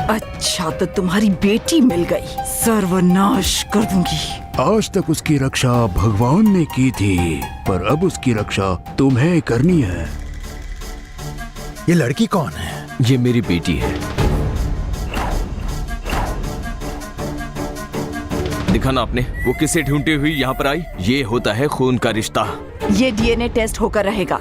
अच्छा तो तुम्हारी बेटी मिल गई, सर्वनाश कर दूंगी। आज तक उसकी रक्षा भगवान ने की थी, पर अब उसकी रक्षा तुम्हें करनी है। ये लड़की कौन है? ये मेरी बेटी है। देखा ना आपने, वो किसे ढूंढते हुए यहाँ पर आई। ये होता है खून का रिश्ता। ये डीएनए टेस्ट होकर रहेगा।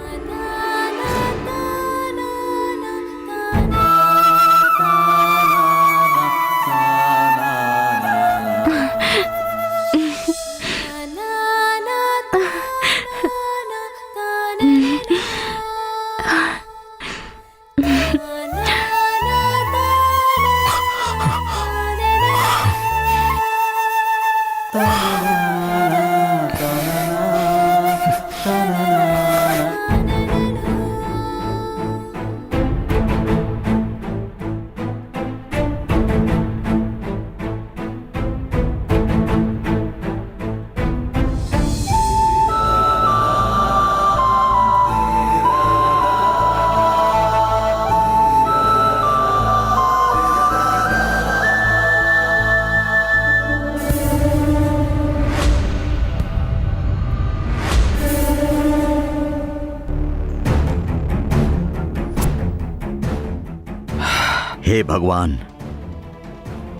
हे भगवान,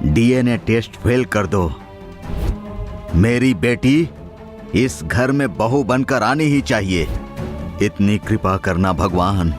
डीएनए टेस्ट फेल कर दो। मेरी बेटी इस घर में बहू बनकर आनी ही चाहिए। इतनी कृपा करना भगवान।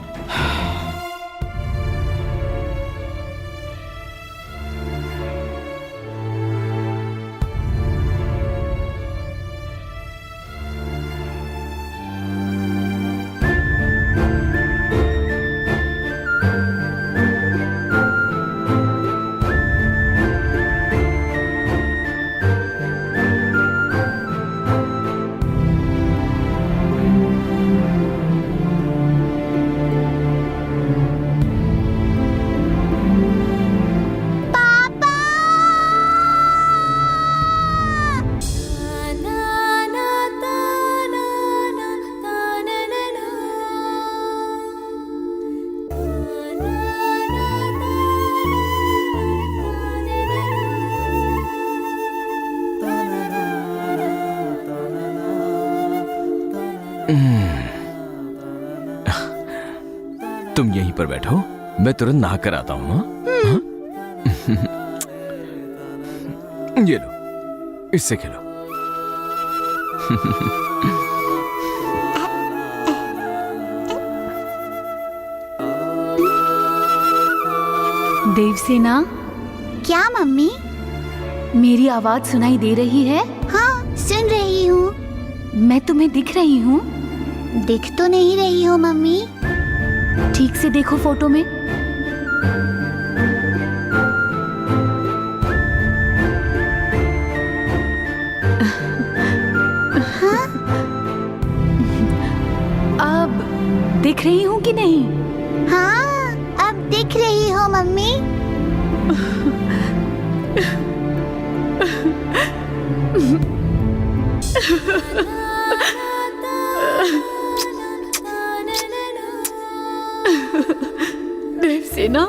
तुम यहीं पर बैठो, मैं तुरंत नहा कर आता हूँ। ये लो, इससे खेलो। देवसेना, क्या मम्मी? मेरी आवाज सुनाई दे रही है? हाँ, सुन रही हूँ। मैं तुम्हें दिख रही हूँ? दिख तो नहीं रही हो मम्मी। ठीक से देखो फोटो में। हाँ? अब दिख रही हूँ कि नहीं? हाँ, अब दिख रही हो मम्मी। देवसेना,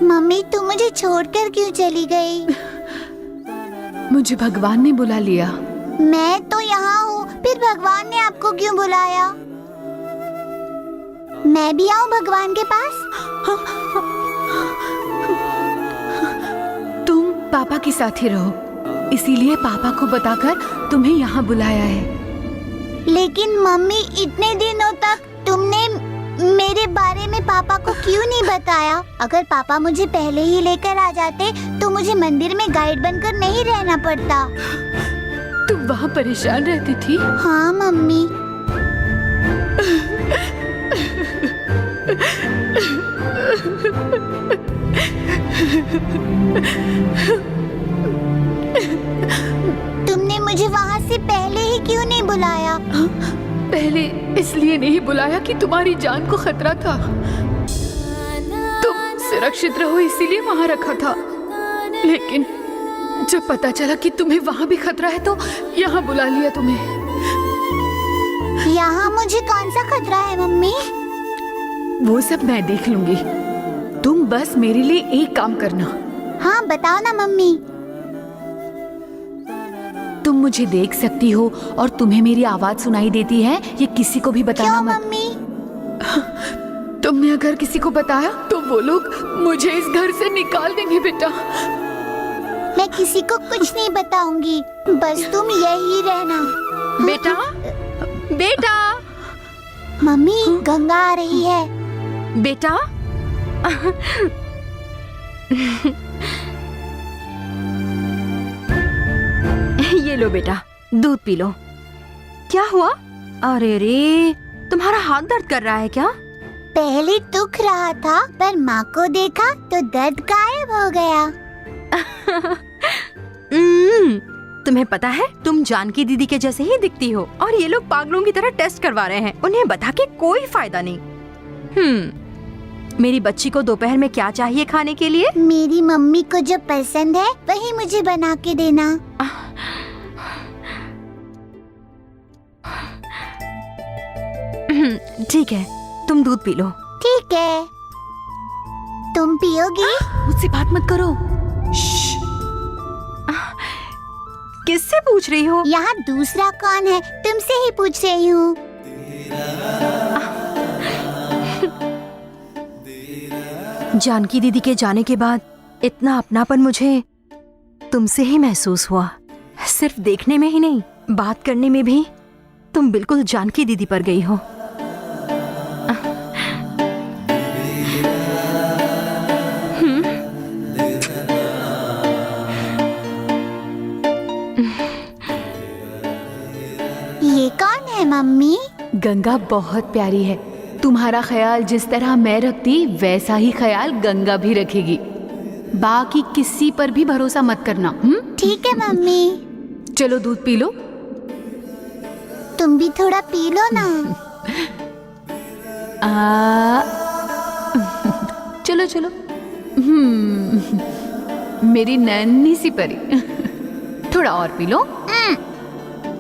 मम्मी तुम मुझे छोड़कर क्यों चली गई? मुझे भगवान ने बुला लिया। मैं तो यहाँ हूँ, फिर भगवान ने आपको क्यों बुलाया? मैं भी आऊँ भगवान के पास? तुम पापा के साथ ही रहो, इसीलिए पापा को बताकर तुम्हें यहाँ बुलाया है। लेकिन मम्मी इतने दिनों तक तुमने मेरे बारे में पापा को क्यों नहीं बताया? अगर पापा मुझे पहले ही लेकर आ जाते तो मुझे मंदिर में गाइड बनकर नहीं रहना पड़ता। तुम वहाँ परेशान रहती थी? हाँ मम्मी। तुमने मुझे वहाँ से पहले ही क्यों नहीं बुलाया? पहले इसलिए नहीं बुलाया कि तुम्हारी जान को खतरा था। तुम सुरक्षित रहो इसीलिए वहाँ रखा था। लेकिन जब पता चला कि तुम्हें वहाँ भी खतरा है तो यहाँ बुला लिया तुम्हें। यहाँ मुझे कौन सा खतरा है मम्मी? वो सब मैं देख लूंगी, तुम बस मेरे लिए एक काम करना। हाँ बताओ ना मम्मी। तुम मुझे देख सकती हो और तुम्हें मेरी आवाज सुनाई देती है, ये किसी को भी बताना क्यों मत। मम्मी? तुमने अगर किसी को बताया तो वो लोग मुझे इस घर से निकाल देंगे बेटा। मैं किसी को कुछ नहीं बताऊंगी, बस तुम यही रहना। बेटा बेटा मम्मी गंगा आ रही है। बेटा ये लो बेटा, दूध पी लो। क्या हुआ? अरे रे, तुम्हारा हाथ दर्द कर रहा है क्या? पहले दुख रहा था, पर माँ को देखा तो दर्द गायब हो गया। तुम्हें पता है तुम जानकी दीदी के जैसे ही दिखती हो और ये लोग पागलों की तरह टेस्ट करवा रहे हैं। उन्हें बता के कोई फायदा नहीं। मेरी बच्ची को दोपहर में क्या चाहिए खाने के लिए? मेरी मम्मी को जो पसंद है वही मुझे बना के देना। ठीक है, तुम दूध पी लो। ठीक है, तुम पियोगी? मुझसे बात मत करो। किससे पूछ रही हो? यहाँ दूसरा कौन है? तुमसे ही पूछ रही हूँ। जानकी दीदी के जाने के बाद इतना अपनापन मुझे तुमसे ही महसूस हुआ। सिर्फ देखने में ही नहीं, बात करने में भी तुम बिल्कुल जानकी दीदी पर गई हो। ये कौन है मम्मी? गंगा बहुत प्यारी है। तुम्हारा ख्याल जिस तरह मैं रखती वैसा ही ख्याल गंगा भी रखेगी। बाकी किसी पर भी भरोसा मत करना। ठीक है मम्मी। चलो दूध पी लो। तुम भी थोड़ा पी लो ना। चलो चलो। मेरी नन्ही सी परी। थोड़ा और पी लो।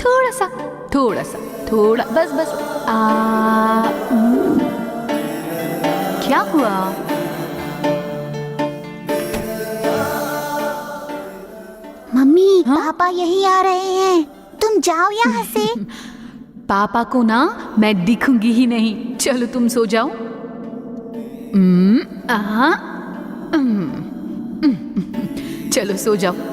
थोड़ा सा थोड़ा बस बस। क्या हुआ? मम्मी पापा यही आ रहे हैं, तुम जाओ यहाँ से। पापा को ना मैं दिखूंगी ही नहीं। चलो तुम सो जाओ। चलो सो जाओ।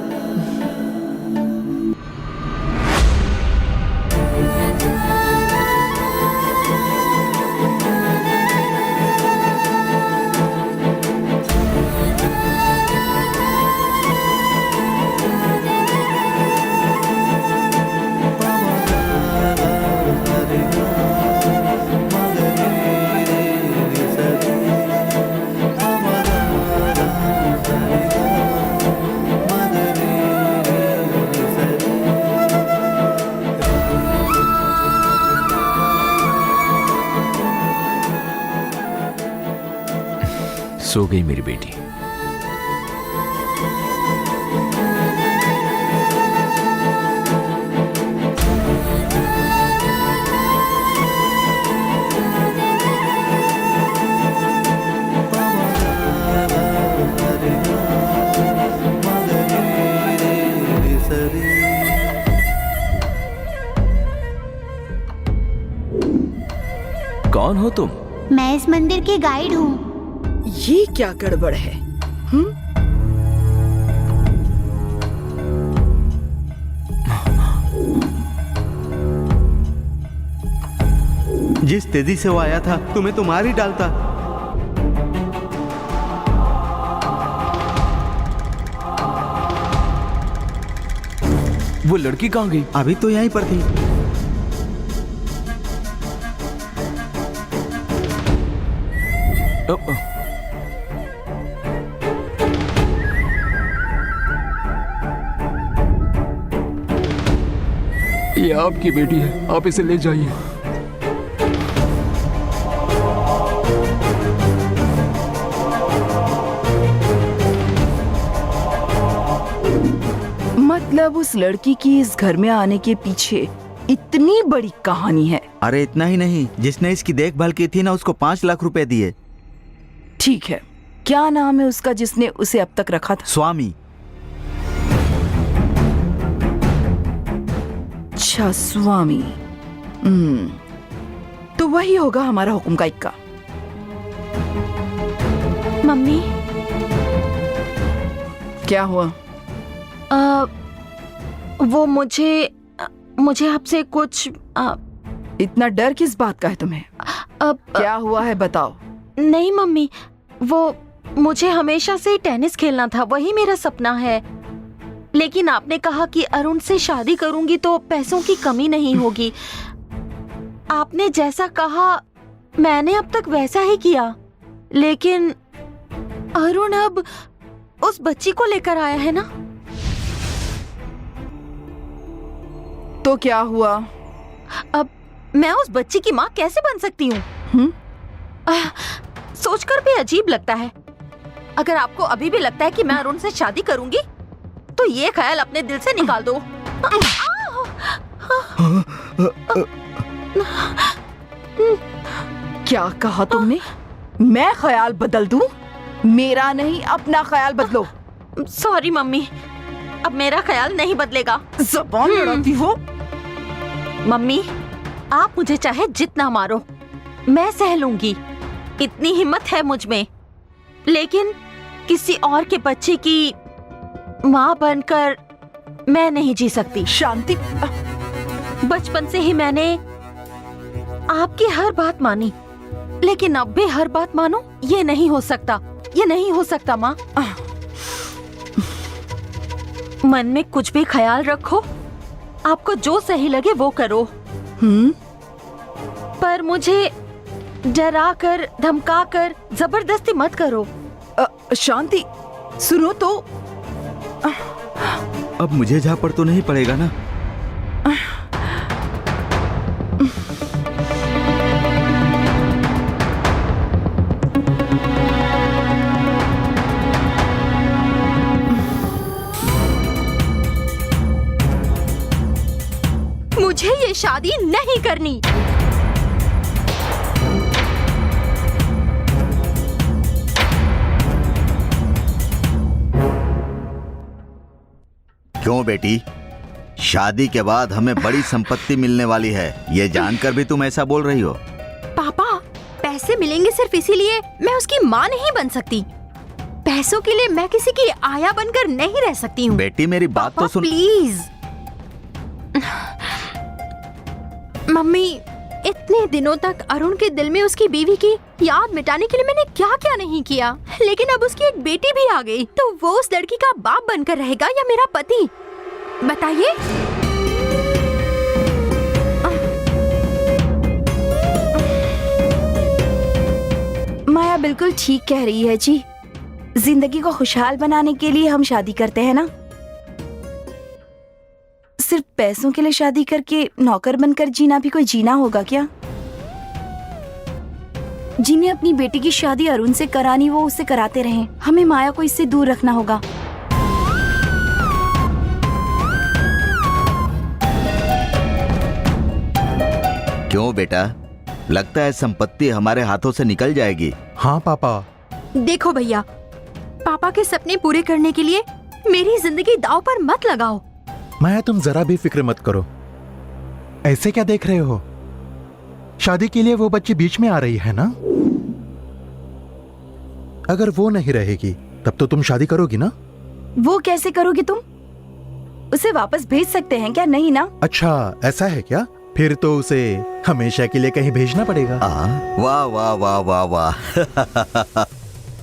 सो गई मेरी बेटी। कौन हो तुम? मैं इस मंदिर की गाइड हूँ। ये क्या गड़बड़ है? जिस तेजी से वो आया था तुम्हें तो मार ही डालता। वो लड़की कहाँ गई? अभी तो यहीं पर थी। ये आपकी बेटी है, आप इसे ले जाइए। मतलब उस लड़की की इस घर में आने के पीछे इतनी बड़ी कहानी है। अरे इतना ही नहीं, जिसने इसकी देखभाल की थी ना, उसको 5 लाख रुपए दिए। ठीक है, क्या नाम है उसका जिसने उसे अब तक रखा था? स्वामी। अच्छा, स्वामी। तो वही होगा हमारा हुक्म का इक्का। मम्मी, क्या हुआ? वो मुझे आपसे कुछ इतना डर किस बात का है तुम्हें? क्या हुआ है बताओ। नहीं मम्मी, वो मुझे हमेशा से टेनिस खेलना था, वही मेरा सपना है। लेकिन आपने कहा कि अरुण से शादी करूंगी तो पैसों की कमी नहीं होगी। आपने जैसा कहा मैंने अब तक वैसा ही किया, लेकिन अरुण अब उस बच्ची को लेकर आया है ना। तो क्या हुआ? अब मैं उस बच्ची की माँ कैसे बन सकती हूँ? सोचकर भी अजीब लगता है। अगर आपको अभी भी लगता है कि मैं अरुण से शादी करूंगी तो ये ख्याल अपने दिल से निकाल दो। क्या कहा तुमने? मैं ख्याल बदल दूं? मेरा नहीं, अपना ख्याल बदलो। सॉरी मम्मी, अब मेरा ख्याल नहीं बदलेगा। ज़बान लड़ाती हो। मम्मी, आप मुझे चाहे जितना मारो, मैं सह लूंगी, इतनी हिम्मत है मुझ में। लेकिन किसी और के बच्चे की माँ बनकर मैं नहीं जी सकती। शांति, बचपन से ही मैंने आपकी हर बात मानी, लेकिन अब भी हर बात मानो, ये नहीं हो सकता, ये नहीं हो सकता माँ। मन में कुछ भी ख्याल रखो, आपको जो सही लगे वो करो। पर मुझे डरा कर, धमका कर, जबरदस्ती मत करो। शांति, सुनो तो। अब मुझे झापड़ तो नहीं पड़ेगा ना? मुझे ये शादी नहीं करनी। क्यों बेटी? शादी के बाद हमें बड़ी संपत्ति मिलने वाली है, ये जानकर भी तुम ऐसा बोल रही हो? पापा, पैसे मिलेंगे सिर्फ इसीलिए मैं उसकी माँ नहीं बन सकती। पैसों के लिए मैं किसी की आया बनकर नहीं रह सकती हूँ। बेटी मेरी बात तो सुन। प्लीज। मम्मी, इतने दिनों तक अरुण के दिल में उसकी बीवी की याद मिटाने के लिए मैंने क्या क्या नहीं किया, लेकिन अब उसकी एक बेटी भी आ गई, तो वो उस लड़की का बाप बनकर रहेगा या मेरा पति? बताइए। माया बिल्कुल ठीक कह रही है जी। जिंदगी को खुशहाल बनाने के लिए हम शादी करते हैं ना। सिर्फ पैसों के लिए शादी करके नौकर बनकर जीना भी कोई जीना होगा क्या? जिन्हें अपनी बेटी की शादी अरुण से करानी वो उससे कराते रहें। हमें माया को इससे दूर रखना होगा। क्यों बेटा, लगता है संपत्ति हमारे हाथों से निकल जाएगी? हाँ पापा। देखो भैया, पापा के सपने पूरे करने के लिए मेरी जिंदगी दांव पर मत लगाओ। माया, तुम जरा भी फिक्र मत करो। ऐसे क्या देख रहे हो? शादी के लिए वो बच्ची बीच में आ रही है ना। अगर वो नहीं रहेगी तब तो तुम शादी करोगी ना? वो कैसे करोगी तुम? उसे वापस भेज सकते हैं क्या? नहीं ना। अच्छा, ऐसा है क्या? फिर तो उसे हमेशा के लिए कहीं भेजना पड़ेगा। वाह वाह वाह वाह वाह।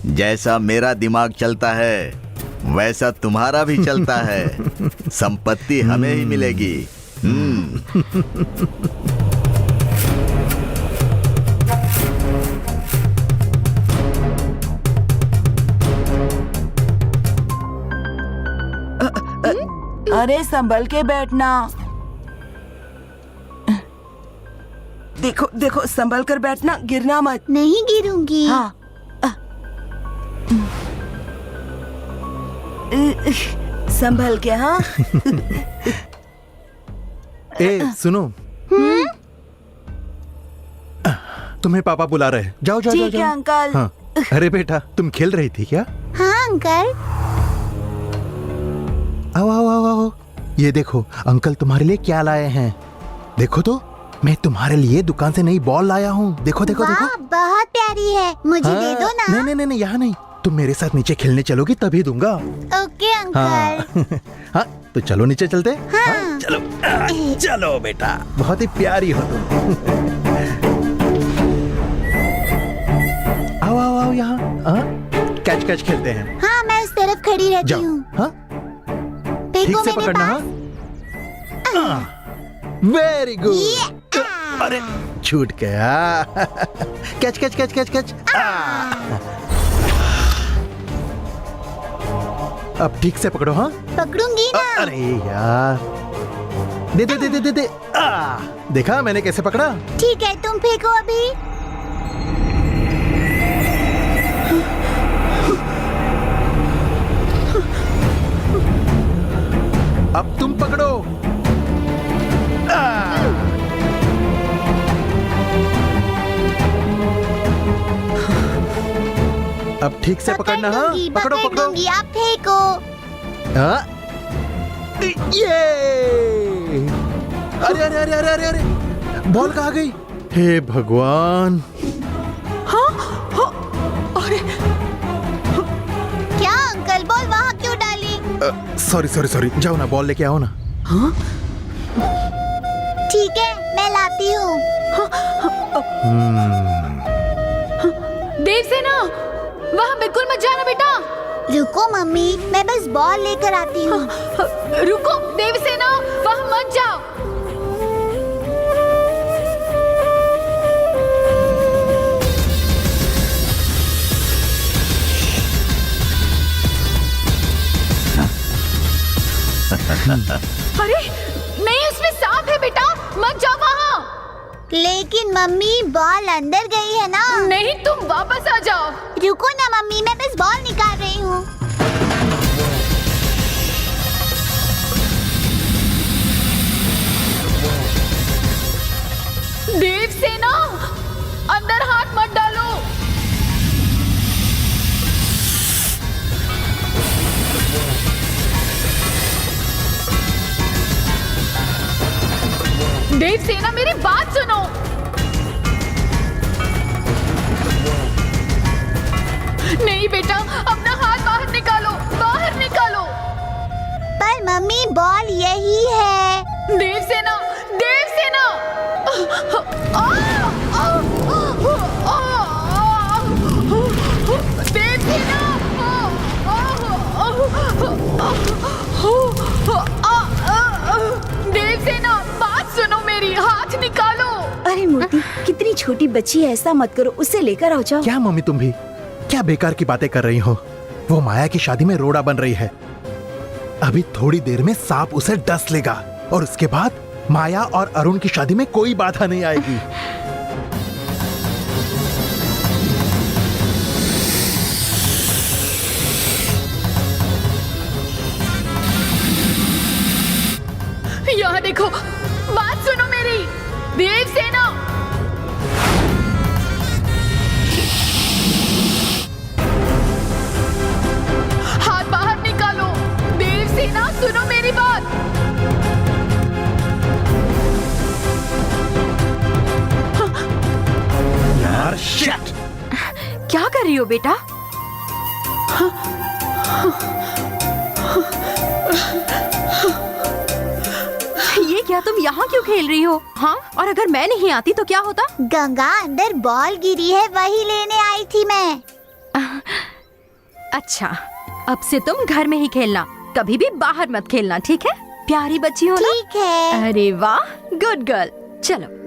जैसा मेरा दिमाग चलता है वैसा तुम्हारा भी चलता है। संपत्ति हमें ही मिलेगी। अरे संभल के बैठना। देखो देखो, संभल कर बैठना, गिरना मत। नहीं गिरूंगी। हाँ। संभल के हाँ। ए सुनो, तुम्हें पापा बुला रहे हैं। जाओ जाओ जाओ ठीक है जाओ। अंकल। हाँ। अरे बेटा, तुम खेल रही थी क्या? हाँ अंकल। आओ आओ आओ आओ, ये देखो अंकल तुम्हारे लिए क्या लाए हैं। देखो तो, मैं तुम्हारे लिए दुकान से नई बॉल लाया हूँ। देखो देखो देखो। वाह, बहुत प्यारी है, मुझे हाँ, दे दो ना। नहीं नहीं नहीं, यहाँ नहीं, तुम मेरे साथ नीचे खेलने चलोगी तभी दूंगा। Okay uncle. हाँ हाँ, तो चलो नीचे चलते। हाँ। चलो चलो बेटा, बहुत ही प्यारी हो तुम। आओ आओ आओ यहाँ। कैच कैच खेलते हैं। हाँ, मैं उस तरफ खड़ी रहती जाओ। हूँ। हाँ, ठीक फेंको से मेरे पकड़ना। पास। हाँ, वेरी गुड। अरे छूट गया। Catch catch catch catch catch. अब ठीक से पकड़ो। हाँ, पकड़ूंगी ना। अरे यार, दे दे दे दे दे दे। देखा मैंने कैसे पकड़ा? ठीक है, तुम फेंको अभी। अब तुम पकड़ो। अब ठीक से पकड़ना। हाँ, पकड़ो पकड़ पकड़ो। दूंगी, आप फेंको। हाँ, ये अरे अरे अरे अरे अरे अरे, बॉल कहाँ गई? हे भगवान। क्या अंकल, बॉल वहाँ क्यों डाली? सॉरी सॉरी सॉरी, जाओ ना, बॉल लेके आओ ना। ठीक है, मैं लाती हूँ। देवसेना, वहाँ बिल्कुल मत जाना बेटा। रुको मम्मी, मैं बस बॉल लेकर आती हूँ। रुको देवसेना, वहाँ मत जाओ। अरे नहीं, उसमें सांप है बेटा, मत जाओ वहाँ। लेकिन मम्मी, बॉल अंदर गई है ना। नहीं, तुम वापस आ जाओ। रुको ना मम्मी, मैं बस बॉल निकाल रही हूँ। देवसेना, अंदर हाथ मत डालो। देवसेना, मेरी बात सुनो। नहीं बेटा, अपना हाथ बाहर निकालो, बाहर निकालो। पर मम्मी, बॉल यही है। देवसेना, देवसेना। देवसेना। देवसेना, बात सुनो मेरी, हाथ निकालो। अरे मूर्ति, कितनी छोटी बच्ची है, ऐसा मत करो, उसे लेकर आओ। जाओ। क्या मम्मी, तुम भी क्या बेकार की बातें कर रही हो? वो माया की शादी में रोड़ा बन रही है। अभी थोड़ी देर में सांप उसे डस लेगा और उसके बाद माया और अरुण की शादी में कोई बाधा नहीं आएगी। यहाँ देखो, बात सुनो मेरी। देवसेना, हाथ बाहर निकालो। देवसेना, सुनो मेरी बात। यार शिट! क्या कर रही हो बेटा? ये क्या, तुम यहाँ क्यों खेल रही हो? हाँ, और अगर मैं नहीं आती तो क्या होता? गंगा, अंदर बॉल गिरी है, वही लेने आई थी मैं। अच्छा, अब से तुम घर में ही खेलना, कभी भी बाहर मत खेलना, ठीक है? प्यारी बच्ची हो ना? ठीक है। अरे वाह, गुड गर्ल। चलो।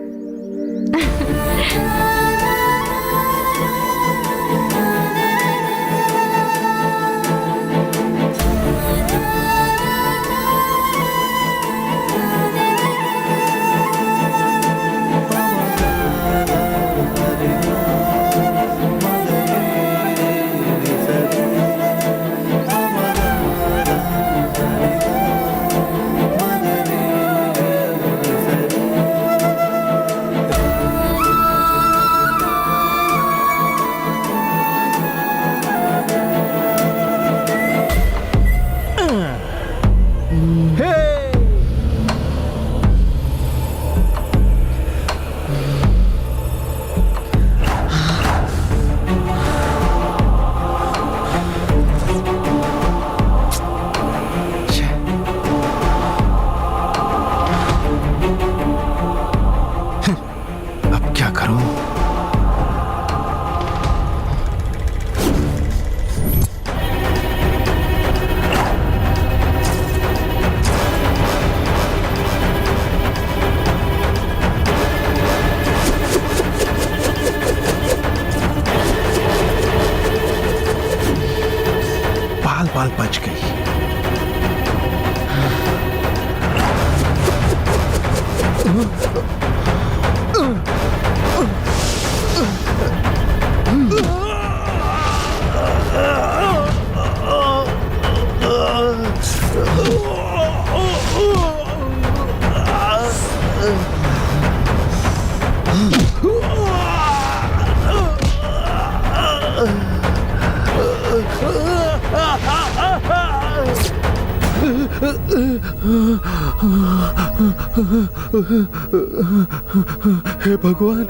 हे भगवान।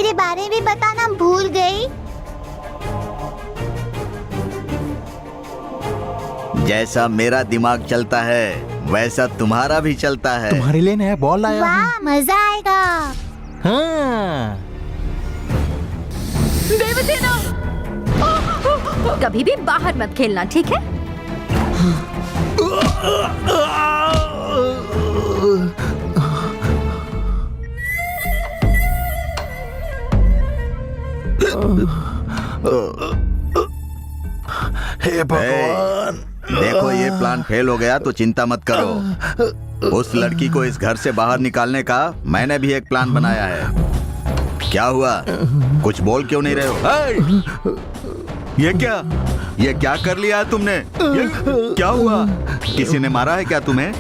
मेरे बारे में बताना भूल गई। जैसा मेरा दिमाग चलता है वैसा तुम्हारा भी चलता है। तुम्हारे लिए नया बॉल लाया हूँ। वाह, मजा आएगा। हाँ। देवसेना, कभी भी बाहर मत खेलना, ठीक है? हे भगवान। देखो ये प्लान फेल हो गया तो चिंता मत करो। उस लड़की को इस घर से बाहर निकालने का मैंने भी एक प्लान बनाया है। क्या हुआ? कुछ बोल क्यों नहीं रहे हो? ये क्या कर लिया है तुमने? ये क्या हुआ? किसी ने मारा है क्या तुम्हें?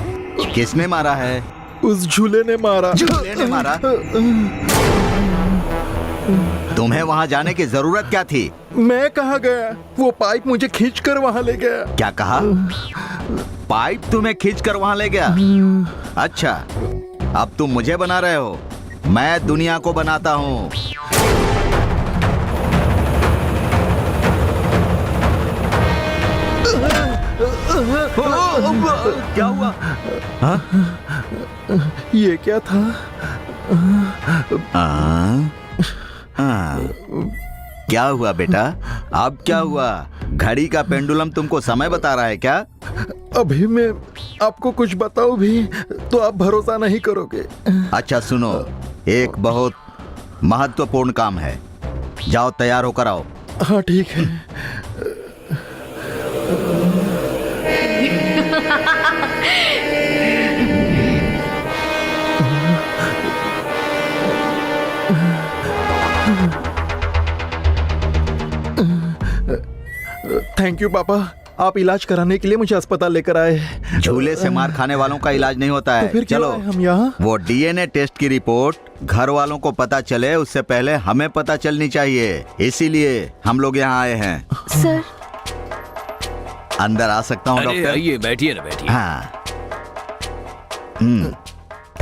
किसने मारा है? उस झूले ने मारा। झूले ने मारा? तुम्हें वहाँ जाने की जरूरत क्या थी? मैं कहाँ गया? वो पाइप मुझे खींचकर वहाँ ले गया। क्या कहा? पाइप तुम्हें खींचकर वहाँ ले गया? अच्छा, अब तुम मुझे बना रहे हो। मैं दुनिया को बनाता हूँ। क्या हुआ? ये क्या था? क्या हुआ बेटा? अब क्या हुआ? घड़ी का पेंडुलम तुमको समय बता रहा है क्या? अभी मैं आपको कुछ बताऊं भी तो आप भरोसा नहीं करोगे। अच्छा सुनो, एक बहुत महत्वपूर्ण काम है। जाओ तैयार होकर आओ। हाँ ठीक है। थैंक यू पापा, आप इलाज कराने के लिए मुझे अस्पताल लेकर आए। झूले से मार खाने वालों का इलाज नहीं होता है। तो फिर क्यों चलो आए हम यहाँ? वो डीएनए टेस्ट की रिपोर्ट घर वालों को पता चले उससे पहले हमें पता चलनी चाहिए, इसीलिए हम लोग यहाँ आए हैं। सर, अंदर आ सकता हूँ अरे डॉक्टर? आइए, बैठिए ना, बैठिए। हाँ।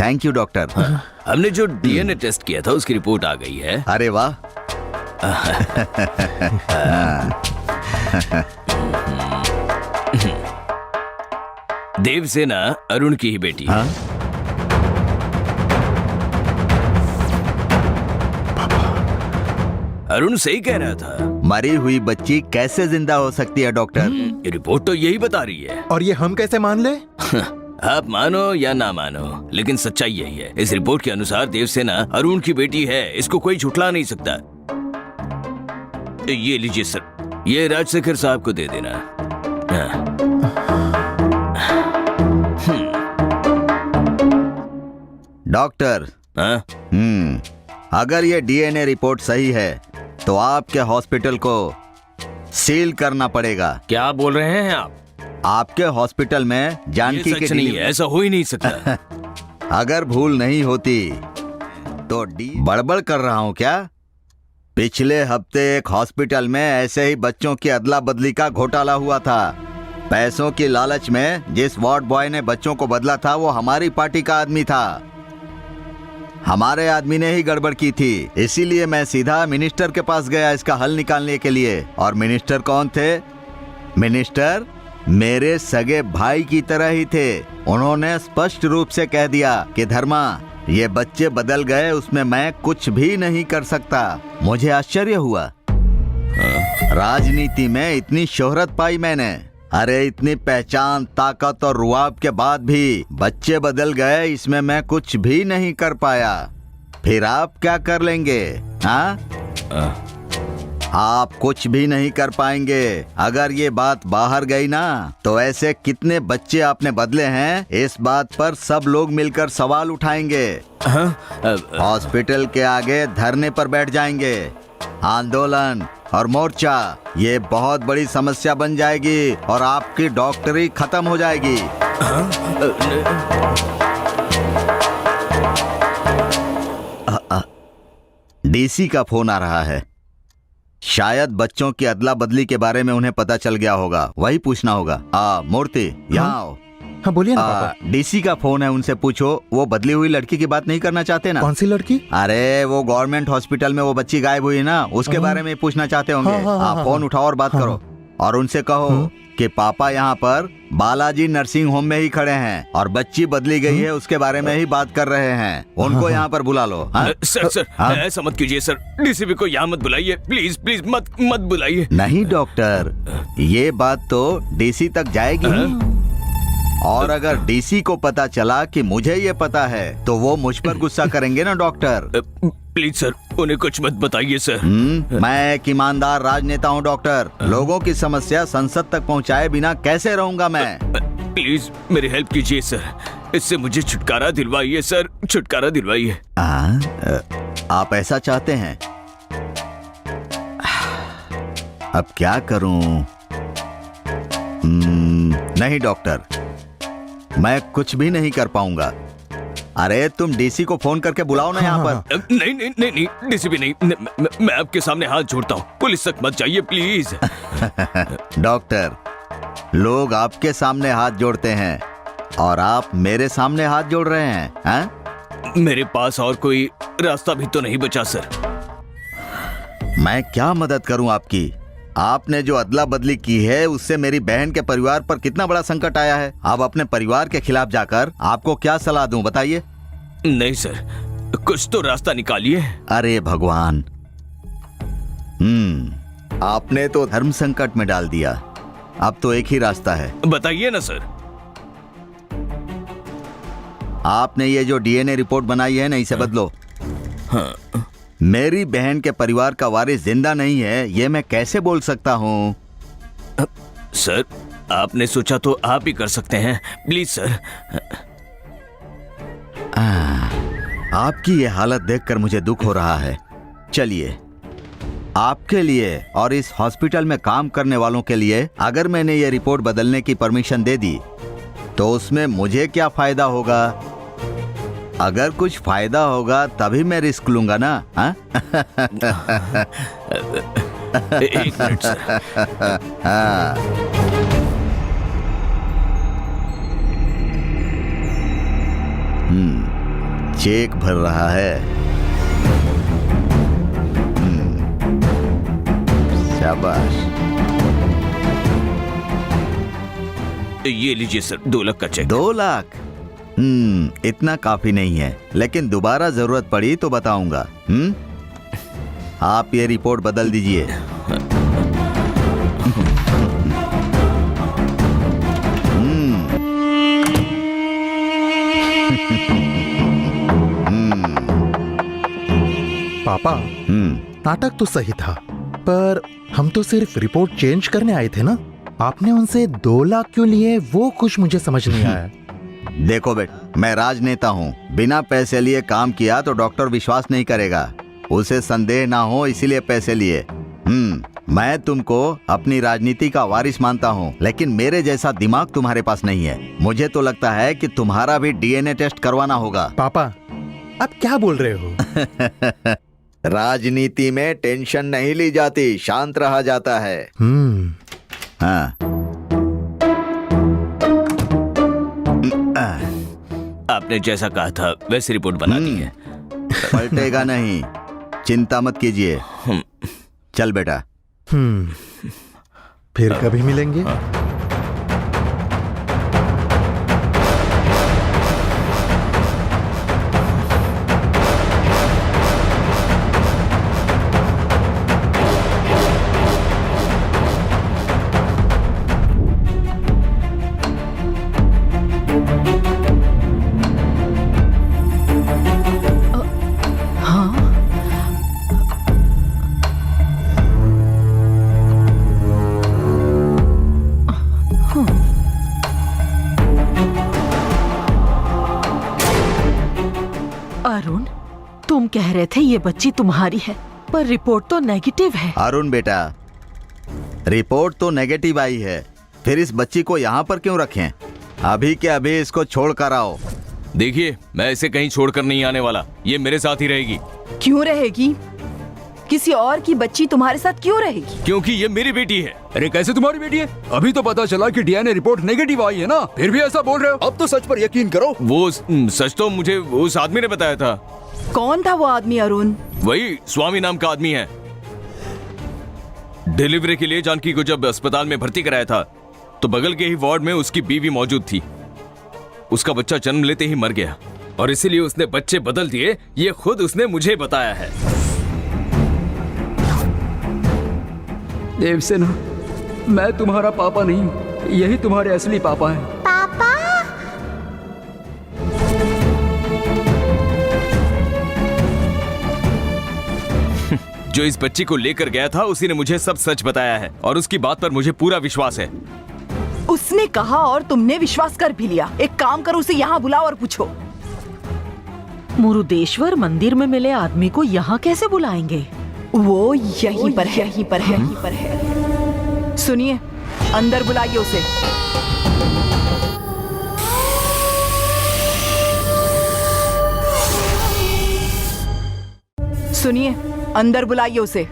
Thank you doctor. हमने जो डीएनए टेस्ट किया था उसकी रिपोर्ट आ गई है। अरे वाह। देवसेना अरुण की ही बेटी है। हाँ? अरुण सही कह रहा था। मरी हुई बच्ची कैसे जिंदा हो सकती है डॉक्टर? ये रिपोर्ट तो यही बता रही है। और ये हम कैसे मान ले? आप मानो या ना मानो, लेकिन सच्चाई यही है। इस रिपोर्ट के अनुसार देवसेना अरुण की बेटी है, इसको कोई झुठला नहीं सकता। ये लीजिए सर, ये राजशेखर साहब को दे देना। हाँ। डॉक्टर, हाँ? अगर ये डीएनए रिपोर्ट सही है तो आपके हॉस्पिटल को सील करना पड़ेगा। क्या बोल रहे हैं आप? आपके हॉस्पिटल में ये जानकी सच के नहीं है, ऐसा हो ही नहीं सकता। अगर भूल नहीं होती तो बड़बड़ कर रहा हूँ क्या? पिछले हफ्ते एक हॉस्पिटल में ऐसे ही बच्चों की अदला बदली का घोटाला हुआ था। पैसों की लालच में जिस वार्ड बॉय ने बच्चों को बदला था वो हमारी पार्टी का आदमी था। हमारे आदमी ने ही गड़बड़ की थी, इसीलिए मैं सीधा मिनिस्टर के पास गया इसका हल निकालने के लिए। और मिनिस्टर कौन थे? मिनिस्टर मेरे सगे भाई की तरह ही थे। उन्होंने स्पष्ट रूप से कह दिया कि धर्मा, ये बच्चे बदल गए, उसमें मैं कुछ भी नहीं कर सकता। मुझे आश्चर्य हुआ। राजनीति में इतनी शोहरत पाई मैंने। अरे इतनी पहचान, ताकत और रुआब के बाद भी बच्चे बदल गए, इसमें मैं कुछ भी नहीं कर पाया। फिर आप क्या कर लेंगे? हाँ, आप कुछ भी नहीं कर पाएंगे। अगर ये बात बाहर गई ना तो ऐसे कितने बच्चे आपने बदले हैं, इस बात पर सब लोग मिलकर सवाल उठाएंगे। हॉस्पिटल के आगे धरने पर बैठ जाएंगे। आंदोलन और मोर्चा, ये बहुत बड़ी समस्या बन जाएगी और आपकी डॉक्टरी खत्म हो जाएगी। डीसी का फोन आ रहा है। शायद बच्चों की अदला बदली के बारे में उन्हें पता चल गया होगा, वही पूछना होगा। मूर्ति यहाँ आओ। हाँ बोलिए ना पापा। डीसी का फोन है, उनसे पूछो वो बदली हुई लड़की की बात नहीं करना चाहते ना। कौन सी लड़की? अरे वो गवर्नमेंट हॉस्पिटल में वो बच्ची गायब हुई है ना, उसके बारे में पूछना चाहते होंगे। आप फोन उठाओ और बात करो और उनसे कहो कि पापा यहाँ पर बालाजी नर्सिंग होम में ही खड़े हैं और बच्ची बदली गई है उसके बारे में ही बात कर रहे हैं। उनको यहाँ पर बुला लो। सर ऐसा मत कीजिए सर, डीसीपी को यहाँ मत बुलाइए, प्लीज प्लीज मत बुलाइए। नहीं डॉक्टर, ये बात तो डीसी तक जाएगी ही। और अगर डीसी को पता चला कि मुझे ये पता है तो वो मुझ पर गुस्सा करेंगे ना डॉक्टर। प्लीज सर, उन्हें कुछ मत बताइए सर। मैं एक ईमानदार राजनेता हूँ डॉक्टर। लोगों की समस्या संसद तक पहुँचाए बिना कैसे रहूंगा मैं। प्लीज मेरी हेल्प कीजिए सर, इससे मुझे छुटकारा दिलवाइए सर, छुटकारा दिलवाइए। आप ऐसा चाहते हैं? अब क्या करूं? नहीं डॉक्टर, मैं कुछ भी नहीं कर पाऊंगा। अरे तुम डीसी को फोन करके बुलाओ ना यहाँ पर। नहीं डीसीपी नहीं, मैं आपके सामने हाथ जोड़ता हूँ, पुलिस तक मत जाइए प्लीज। डॉक्टर, लोग आपके सामने हाथ जोड़ते हैं और आप मेरे सामने हाथ जोड़ रहे हैं, हैं? मेरे पास और कोई रास्ता भी तो नहीं बचा सर। मैं क्या मदद करूं आपकी? आपने जो अदला बदली की है उससे मेरी बहन के परिवार पर कितना बड़ा संकट आया है। अब अपने परिवार के खिलाफ जाकर आपको क्या सलाह दूं बताइए? नहीं सर, कुछ तो रास्ता निकालिए। अरे भगवान, आपने तो धर्म संकट में डाल दिया। अब तो एक ही रास्ता है। बताइए ना सर। आपने ये जो डीएनए रिपोर्ट बनाई है ना, इसे बदलो। हाँ। मेरी बहन के परिवार का वारिस जिंदा नहीं है, ये मैं कैसे बोल सकता हूँ? सर, आपने सोचा तो आप ही कर सकते हैं, प्लीज सर। आपकी ये हालत देखकर मुझे दुख हो रहा है। चलिए, आपके लिए और इस हॉस्पिटल में काम करने वालों के लिए अगर मैंने ये रिपोर्ट बदलने की परमिशन दे दी तो उसमें मुझे क्या फायदा होगा? अगर कुछ फायदा होगा तभी मैं रिस्क लूंगा ना। एक मिनट सर। चेक भर रहा है। शाबाश। ये लीजिए सर, 2 लाख का चेक। 2 लाख? इतना काफी नहीं है, लेकिन दोबारा जरूरत पड़ी तो बताऊंगा। आप ये रिपोर्ट बदल दीजिए। पापा, नाटक तो सही था, पर हम तो सिर्फ रिपोर्ट चेंज करने आए थे ना। आपने उनसे 2 लाख क्यों लिए वो कुछ मुझे समझ नहीं आया। देखो बेट, मैं राजनेता हूँ। बिना पैसे लिए काम किया तो डॉक्टर विश्वास नहीं करेगा, उसे संदेह ना हो इसीलिए पैसे लिए। मैं तुमको अपनी राजनीति का वारिस मानता हूँ, लेकिन मेरे जैसा दिमाग तुम्हारे पास नहीं है। मुझे तो लगता है कि तुम्हारा भी डीएनए टेस्ट करवाना होगा। पापा, आप क्या बोल रहे हो? राजनीति में टेंशन नहीं ली जाती, शांत रहा जाता है। हाँ। आपने जैसा कहा था वैसी रिपोर्ट बना दी है। पलटेगा नहीं, चिंता मत कीजिए। चल बेटा। फिर कभी मिलेंगे। अरुण, तुम कह रहे थे ये बच्ची तुम्हारी है, पर रिपोर्ट तो नेगेटिव है। अरुण बेटा, रिपोर्ट तो नेगेटिव आई है, फिर इस बच्ची को यहाँ पर क्यों रखें? अभी के अभी इसको छोड़ कर आओ। देखिए, मैं इसे कहीं छोड़कर नहीं आने वाला, ये मेरे साथ ही रहेगी। क्यों रहेगी? किसी और की बच्ची तुम्हारे साथ क्यों रहेगी? क्योंकि ये मेरी बेटी है। अरे कैसे तुम्हारी बेटी है? अभी तो पता चला कि डीएनए रिपोर्ट नेगेटिव आई है ना, फिर भी ऐसा बोल रहे हो। अब तो सच पर यकीन करो। वो सच तो मुझे उस आदमी ने बताया था। कौन था वो आदमी अरुण? वही स्वामी नाम का आदमी है। डिलीवरी के लिए जानकी को जब अस्पताल में भर्ती कराया था तो बगल के ही वार्ड में उसकी बीवी मौजूद थी। उसका बच्चा जन्म लेते ही मर गया और इसीलिए उसने बच्चे बदल दिए। ये खुद उसने मुझे बताया है। देवसेना, मैं तुम्हारा पापा नहीं, यही तुम्हारे असली पापा है। पापा, जो इस बच्ची को लेकर गया था उसी ने मुझे सब सच बताया है और उसकी बात पर मुझे पूरा विश्वास है। उसने कहा और तुमने विश्वास कर भी लिया। एक काम करो, उसे यहाँ बुलाओ और पूछो। मुरुदेश्वर मंदिर में मिले आदमी को यहाँ कैसे बुलाएंगे? वो यहीं पर है, यहीं पर है, यहीं पर है। सुनिए, अंदर बुलाइए उसे। सुनिए, अंदर बुलाइए उसे।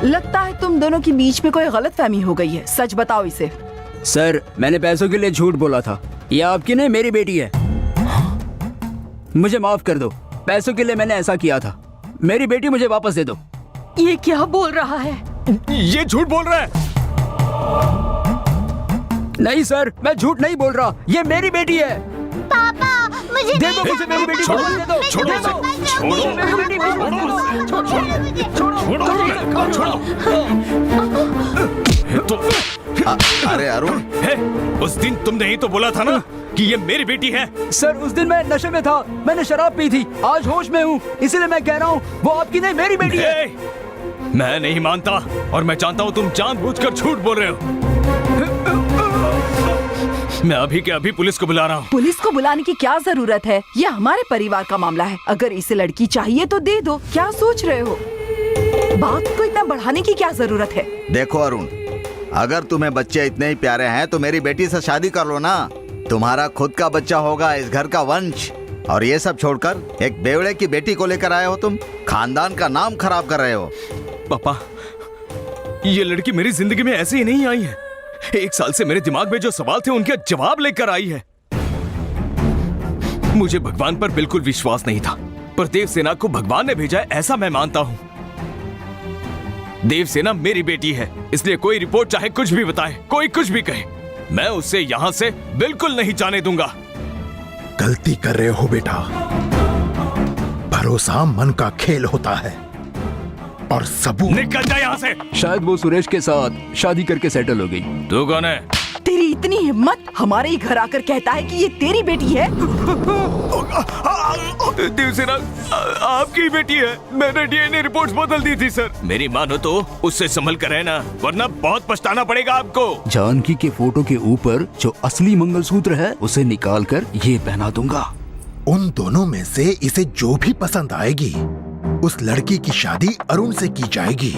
लगता है तुम दोनों के बीच में कोई गलतफहमी हो गई है। सच बताओ इसे। सर, मैंने पैसों के लिए झूठ बोला था। ये आपकी नहीं, मेरी बेटी है। मुझे माफ कर दो, पैसों के लिए मैंने ऐसा किया था। मेरी बेटी मुझे वापस दे दो। ये क्या बोल रहा है? ये झूठ बोल रहा है। नहीं सर, मैं झूठ नहीं बोल रहा, ये मेरी बेटी है। पापा, मुझे दे दो मुझे मेरी बेटी, छोड़ो, वापस दे दो। छोड़ो दे उसे, दो। छोड़ो। मेरी बेटी वापस दो। तो अरे अरुण, उस दिन तुमने ही तो बोला था ना कि ये मेरी बेटी है। सर, उस दिन मैं नशे में था, मैंने शराब पी थी। आज होश में हूँ, इसीलिए मैं कह रहा हूँ वो आपकी नहीं, मेरी बेटी है। मैं नहीं मानता और मैं जानता हूँ तुम जानबूझकर झूठ बोल रहे हो। मैं अभी के अभी पुलिस को बुला रहा हूँ। पुलिस को बुलाने की क्या जरूरत है? यह हमारे परिवार का मामला है। अगर इसे लड़की चाहिए तो दे दो। क्या सोच रहे हो? बात को इतना बढ़ाने की क्या जरूरत है? देखो अरुण, अगर तुम्हें बच्चे इतने ही प्यारे हैं तो मेरी बेटी से शादी कर लो ना। तुम्हारा खुद का बच्चा होगा, इस घर का वंश। और ये सब छोड़कर एक बेवड़े की बेटी को लेकर आए हो तुम। खानदान का नाम खराब कर रहे हो। पापा, ये लड़की मेरी जिंदगी में ऐसे ही नहीं आई है। 1 साल से मेरे दिमाग में जो सवाल थे उनके जवाब लेकर आई है। मुझे भगवान पर बिल्कुल विश्वास नहीं था, पर देवसेना को भगवान ने भेजा है ऐसा मैं मानता हूँ। देवसेना मेरी बेटी है, इसलिए कोई रिपोर्ट चाहे कुछ भी बताए, कोई कुछ भी कहे, मैं उसे यहाँ से बिल्कुल नहीं जाने दूंगा। गलती कर रहे हो बेटा। भरोसा मन का खेल होता है और सबूत। निकल जा यहाँ से। शायद वो सुरेश के साथ शादी करके सेटल हो गई। तू कौन है? तेरी इतनी हिम्मत, हमारे ही घर आकर कहता है कि ये तेरी बेटी है। देवसेना आपकी बेटी है। मैंने डीएनए रिपोर्ट्स बदल दी थी सर। मेरी मानो तो उससे संभल कर रहना, वरना बहुत पछताना पड़ेगा आपको। जानकी के फोटो के ऊपर जो असली मंगलसूत्र है उसे निकाल कर ये पहना दूंगा। उन दोनों में से इसे जो भी पसंद आएगी उस लड़की की शादी अरुण से की जाएगी।